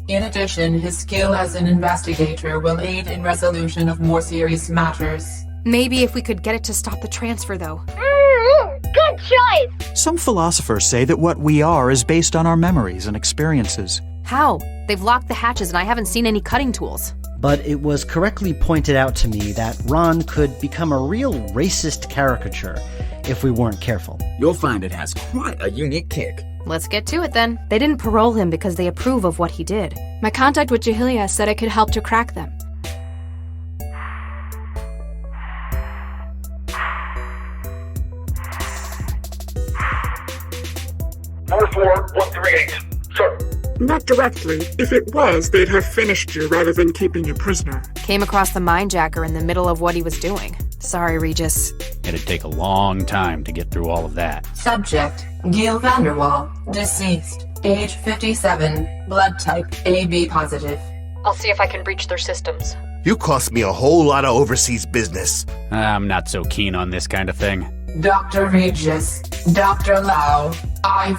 In addition, his skill as an investigator will aid in resolution of more serious matters. Maybe if we could get it to stop the transfer, though. Good choice! Some philosophers say that what we are is based on our memories and experiences. How? They've locked the hatches and I haven't seen any cutting tools. But it was correctly pointed out to me that Ron could become a real racist caricature if we weren't careful. You'll find it has quite a unique kick. Let's get to it then. They didn't parole him because they approve of what he did. My contact with Jahilia said I could help to crack them. Fourth floor, 138. Sir. Not directly. If it was, they'd have finished you rather than keeping you prisoner. Came across the minejacker in the middle of what he was doing. Sorry, Regis. It'd take a long time to get through all of that. Subject, Gil Vanderwall, deceased, age 57, blood type AB positive. I'll see if I can breach their systems. You cost me a whole lot of overseas business. I'm not so keen on this kind of thing. Dr. Regis, Dr. Lau, I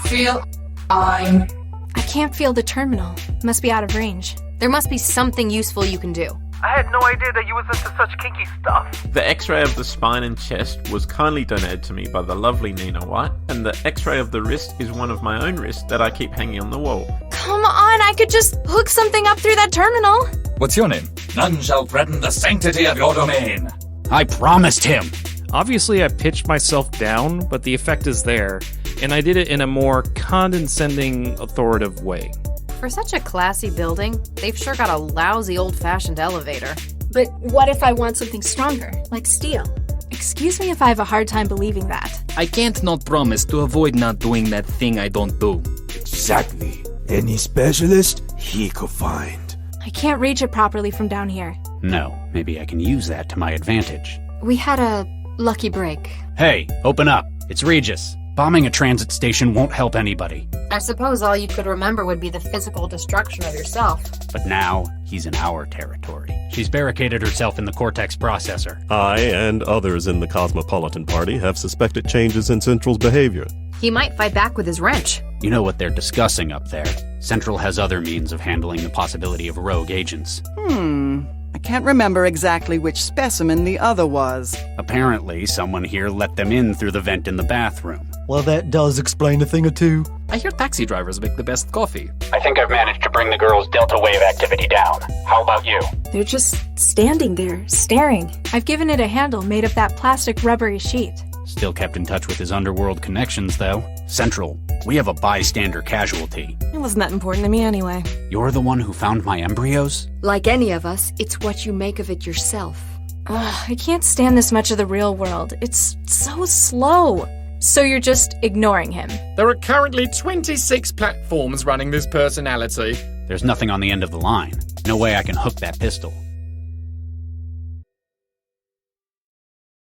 can't feel the terminal. Must be out of range. There must be something useful you can do. I had no idea that you was into such kinky stuff. The x-ray of the spine and chest was kindly donated to me by the lovely Nina White, and the x-ray of the wrist is one of my own wrists that I keep hanging on the wall. Come on, I could just hook something up through that terminal. What's your name? None shall threaten the sanctity of your domain. I promised him. Obviously, I pitched myself down, but the effect is there, and I did it in a more condescending, authoritative way. For such a classy building, they've sure got a lousy old-fashioned elevator. But what if I want something stronger, like steel? Excuse me if I have a hard time believing that. I can't not promise to avoid not doing that thing I don't do. Exactly. Any specialist he could find. I can't reach it properly from down here. No, maybe I can use that to my advantage. We had a lucky break. Hey, open up. It's Regis. Bombing a transit station won't help anybody. I suppose all you could remember would be the physical destruction of yourself. But now, he's in our territory. She's barricaded herself in the Cortex processor. I and others in the Cosmopolitan Party have suspected changes in Central's behavior. He might fight back with his wrench. You know what they're discussing up there. Central has other means of handling the possibility of rogue agents. I can't remember exactly which specimen the other was. Apparently, someone here let them in through the vent in the bathroom. Well, that does explain a thing or two. I hear taxi drivers make the best coffee. I think I've managed to bring the girls' delta wave activity down. How about you? They're just standing there, staring. I've given it a handle made of that plastic rubbery sheet. Still kept in touch with his underworld connections, though. Central, we have a bystander casualty. It wasn't that important to me anyway. You're the one who found my embryos? Like any of us, it's what you make of it yourself. I can't stand this much of the real world. It's so slow. So you're just ignoring him? There are currently 26 platforms running this personality. There's nothing on the end of the line. No way I can hook that pistol.